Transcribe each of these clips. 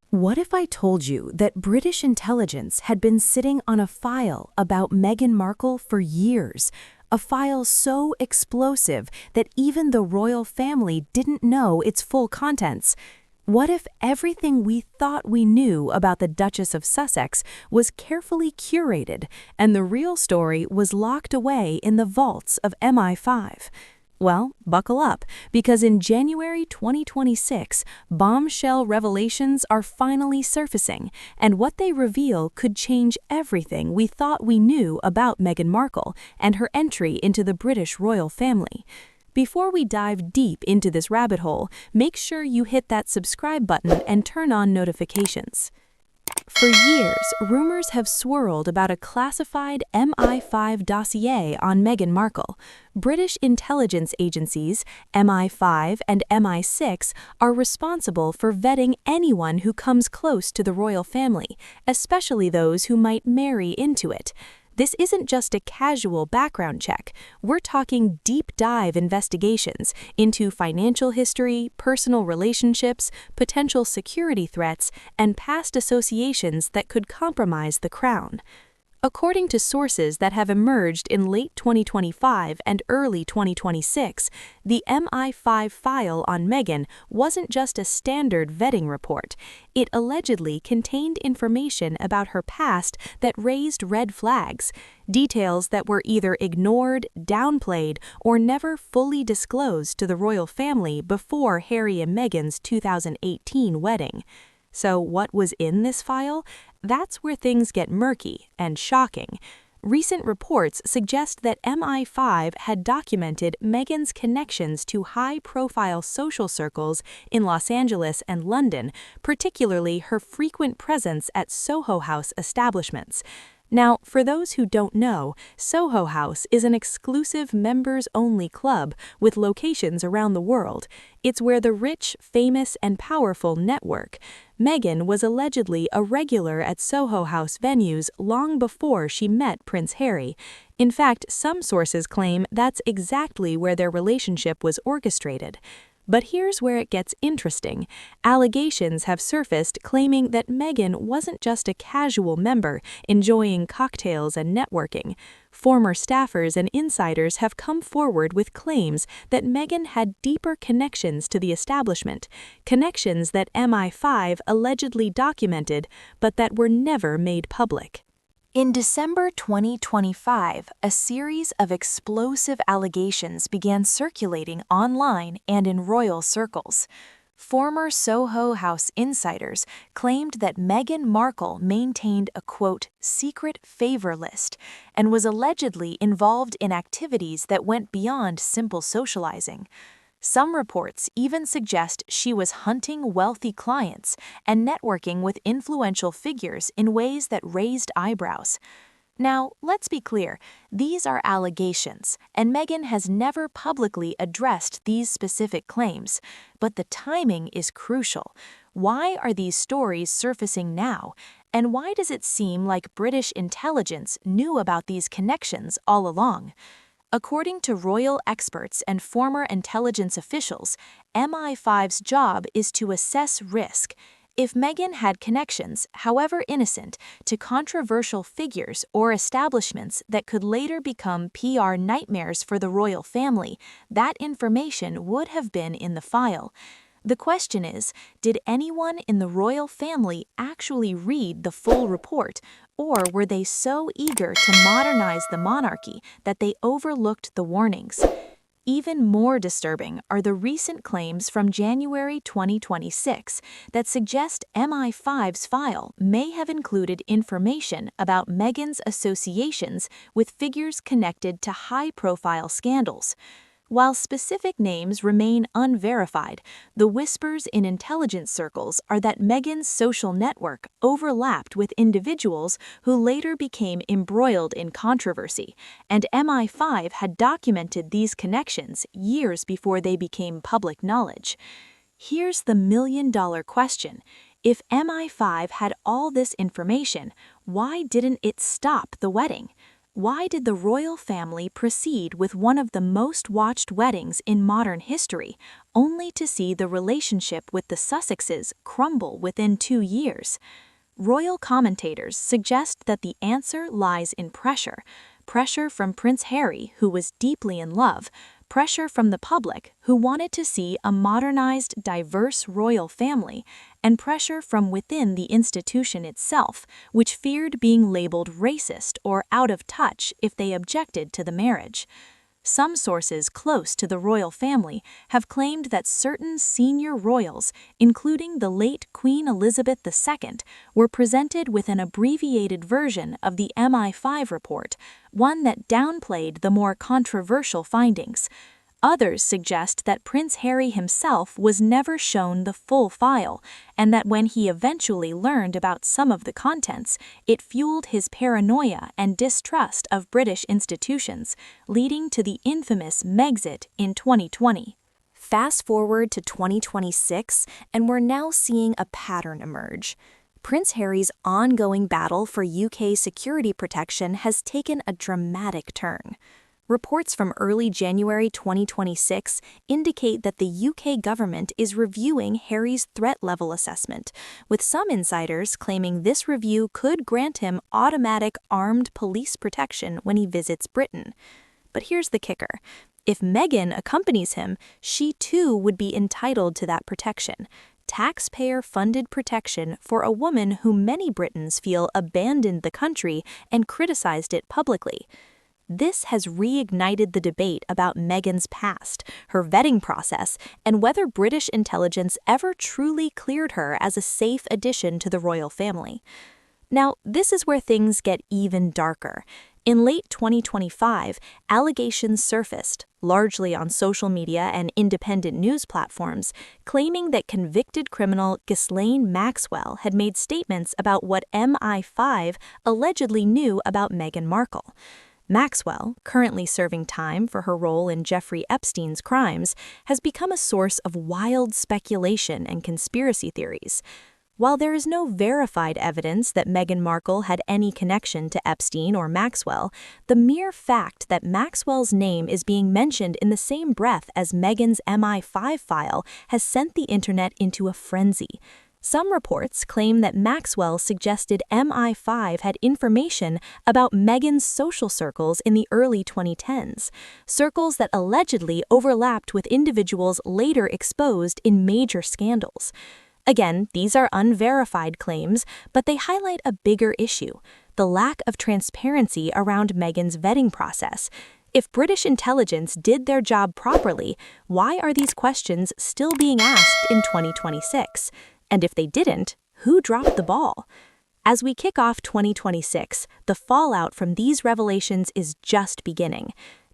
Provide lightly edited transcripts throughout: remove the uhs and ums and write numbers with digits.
What if I told you that British intelligence had been sitting on a file about Meghan Markle for years? A file so explosive that even the royal family didn't know its full contents. What if everything we thought we knew about the Duchess of Sussex was carefully curated and the real story was locked away in the vaults of MI5? Well, buckle up, because in January 2026, bombshell revelations are finally surfacing, and what they reveal could change everything we thought we knew about Meghan Markle and her entry into the British royal family. Before we dive deep into this rabbit hole, make sure you hit that subscribe button and turn on notifications. For years, rumors have swirled about a classified MI5 dossier on Meghan Markle. British intelligence agencies, MI5 and MI6, are responsible for vetting anyone who comes close to the royal family, especially those who might marry into it. This isn't just a casual background check. We're talking deep dive investigations into financial history, personal relationships, potential security threats, and past associations that could compromise the crown. According to sources that have emerged in late 2025 and early 2026, the MI5 file on Meghan wasn't just a standard vetting report. It allegedly contained information about her past that raised red flags, details that were either ignored, downplayed, or never fully disclosed to the royal family before Harry and Meghan's 2018 wedding. So what was in this file? That's where things get murky and shocking. Recent reports suggest that MI5 had documented Meghan's connections to high-profile social circles in Los Angeles and London, particularly her frequent presence at Soho House establishments. Now, for those who don't know, Soho House is an exclusive members-only club with locations around the world. It's where the rich, famous, and powerful network. Meghan was allegedly a regular at Soho House venues long before she met Prince Harry. In fact, some sources claim that's exactly where their relationship was orchestrated. But here's where it gets interesting. Allegations have surfaced claiming that Meghan wasn't just a casual member enjoying cocktails and networking. Former staffers and insiders have come forward with claims that Meghan had deeper connections to the establishment, connections that MI5 allegedly documented but that were never made public. In December 2025, a series of explosive allegations began circulating online and in royal circles. Former Soho House insiders claimed that Meghan Markle maintained a, quote, secret favor list and was allegedly involved in activities that went beyond simple socializing. Some reports even suggest she was hunting wealthy clients and networking with influential figures in ways that raised eyebrows. Now, let's be clear, these are allegations, and Meghan has never publicly addressed these specific claims. But the timing is crucial. Why are these stories surfacing now? And why does it seem like British intelligence knew about these connections all along? According to royal experts and former intelligence officials, MI5's job is to assess risk. If Meghan had connections, however innocent, to controversial figures or establishments that could later become PR nightmares for the royal family, that information would have been in the file. The question is, did anyone in the royal family actually read the full report, or were they so eager to modernize the monarchy that they overlooked the warnings? Even more disturbing are the recent claims from January 2026 that suggest MI5's file may have included information about Meghan's associations with figures connected to high-profile scandals. While specific names remain unverified, the whispers in intelligence circles are that Meghan's social network overlapped with individuals who later became embroiled in controversy, and MI5 had documented these connections years before they became public knowledge. Here's the million-dollar question. If MI5 had all this information, why didn't it stop the wedding? Why did the royal family proceed with one of the most watched weddings in modern history, only to see the relationship with the Sussexes crumble within 2 years? Royal commentators suggest that the answer lies in pressure. Pressure from Prince Harry, who was deeply in love, pressure from the public, who wanted to see a modernized, diverse royal family, and pressure from within the institution itself, which feared being labeled racist or out of touch if they objected to the marriage. Some sources close to the royal family have claimed that certain senior royals, including the late Queen Elizabeth II, were presented with an abbreviated version of the MI5 report, one that downplayed the more controversial findings. Others suggest that Prince Harry himself was never shown the full file, and that when he eventually learned about some of the contents, it fueled his paranoia and distrust of British institutions, leading to the infamous Megxit in 2020. Fast forward to 2026, and we're now seeing a pattern emerge. Prince Harry's ongoing battle for UK security protection has taken a dramatic turn. Reports from early January 2026 indicate that the UK government is reviewing Harry's threat level assessment, with some insiders claiming this review could grant him automatic armed police protection when he visits Britain. But here's the kicker. If Meghan accompanies him, she too would be entitled to that protection. Taxpayer-funded protection for a woman who many Britons feel abandoned the country and criticized it publicly. This has reignited the debate about Meghan's past, her vetting process, and whether British intelligence ever truly cleared her as a safe addition to the royal family. Now, this is where things get even darker. In late 2025, allegations surfaced, largely on social media and independent news platforms, claiming that convicted criminal Ghislaine Maxwell had made statements about what MI5 allegedly knew about Meghan Markle. Maxwell, currently serving time for her role in Jeffrey Epstein's crimes, has become a source of wild speculation and conspiracy theories. While there is no verified evidence that Meghan Markle had any connection to Epstein or Maxwell, the mere fact that Maxwell's name is being mentioned in the same breath as Meghan's MI5 file has sent the internet into a frenzy. Some reports claim that Maxwell suggested MI5 had information about Meghan's social circles in the early 2010s, circles that allegedly overlapped with individuals later exposed in major scandals. Again, these are unverified claims, but they highlight a bigger issue: the lack of transparency around Meghan's vetting process. If British intelligence did their job properly, why are these questions still being asked in 2026? And if they didn't, who dropped the ball? As we kick off 2026, the fallout from these revelations is just beginning.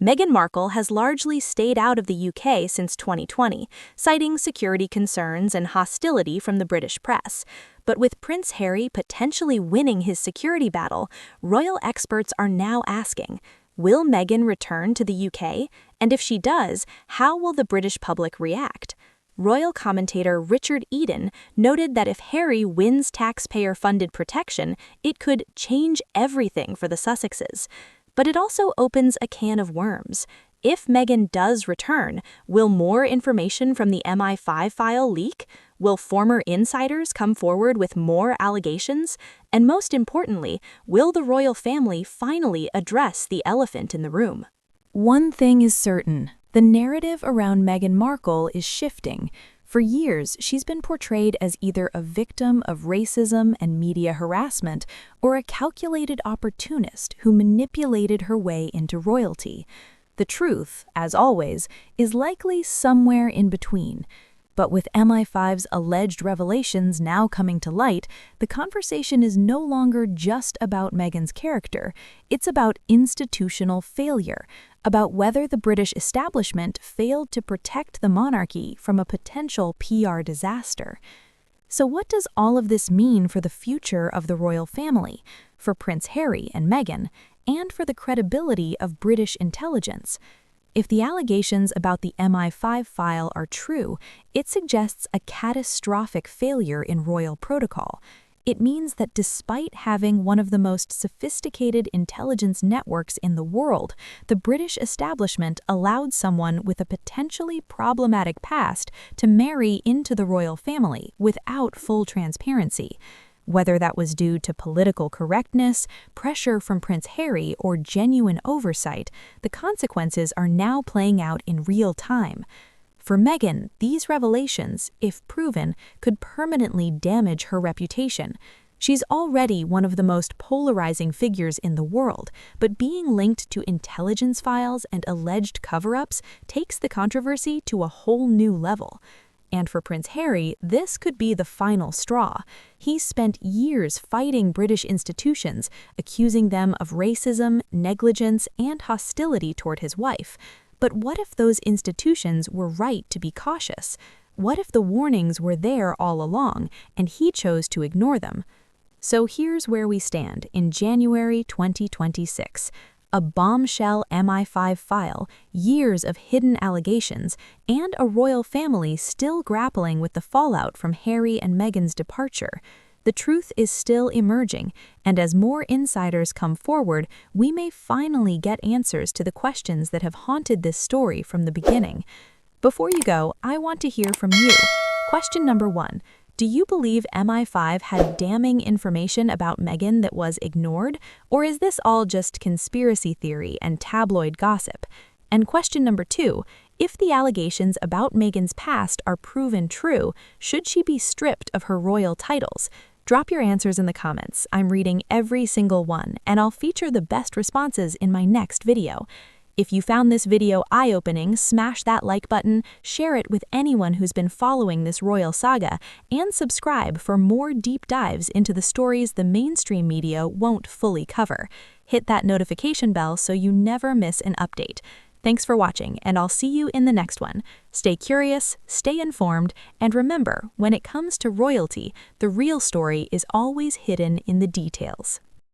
Meghan Markle has largely stayed out of the UK since 2020, citing security concerns and hostility from the British press. But with Prince Harry potentially winning his security battle, royal experts are now asking, will Meghan return to the UK? And if she does, how will the British public react? Royal commentator Richard Eden noted that if Harry wins taxpayer-funded protection, it could change everything for the Sussexes. But it also opens a can of worms. If Meghan does return, will more information from the MI5 file leak? Will former insiders come forward with more allegations? And most importantly, will the royal family finally address the elephant in the room? One thing is certain. The narrative around Meghan Markle is shifting. For years, she's been portrayed as either a victim of racism and media harassment or a calculated opportunist who manipulated her way into royalty. The truth, as always, is likely somewhere in between. But with MI5's alleged revelations now coming to light, the conversation is no longer just about Meghan's character. It's about institutional failure, about whether the British establishment failed to protect the monarchy from a potential PR disaster. So what does all of this mean for the future of the royal family, for Prince Harry and Meghan, and for the credibility of British intelligence? If the allegations about the MI5 file are true, it suggests a catastrophic failure in royal protocol. It means that despite having one of the most sophisticated intelligence networks in the world, the British establishment allowed someone with a potentially problematic past to marry into the royal family without full transparency. Whether that was due to political correctness, pressure from Prince Harry, or genuine oversight, the consequences are now playing out in real time. For Meghan, these revelations, if proven, could permanently damage her reputation. She's already one of the most polarizing figures in the world, but being linked to intelligence files and alleged cover-ups takes the controversy to a whole new level. And for Prince Harry, this could be the final straw. He's spent years fighting British institutions, accusing them of racism, negligence, and hostility toward his wife. But what if those institutions were right to be cautious? What if the warnings were there all along, and he chose to ignore them? So here's where we stand in January 2026. A bombshell MI5 file, years of hidden allegations, and a royal family still grappling with the fallout from Harry and Meghan's departure. The truth is still emerging, and as more insiders come forward, we may finally get answers to the questions that have haunted this story from the beginning. Before you go, I want to hear from you. Question number 1. Do you believe MI5 had damning information about Meghan that was ignored, or is this all just conspiracy theory and tabloid gossip? And question number 2, if the allegations about Meghan's past are proven true, should she be stripped of her royal titles? Drop your answers in the comments. I'm reading every single one, and I'll feature the best responses in my next video. If you found this video eye-opening, smash that like button, share it with anyone who's been following this royal saga, and subscribe for more deep dives into the stories the mainstream media won't fully cover. Hit that notification bell so you never miss an update. Thanks for watching, and I'll see you in the next one. Stay curious, stay informed, and remember, when it comes to royalty, the real story is always hidden in the details.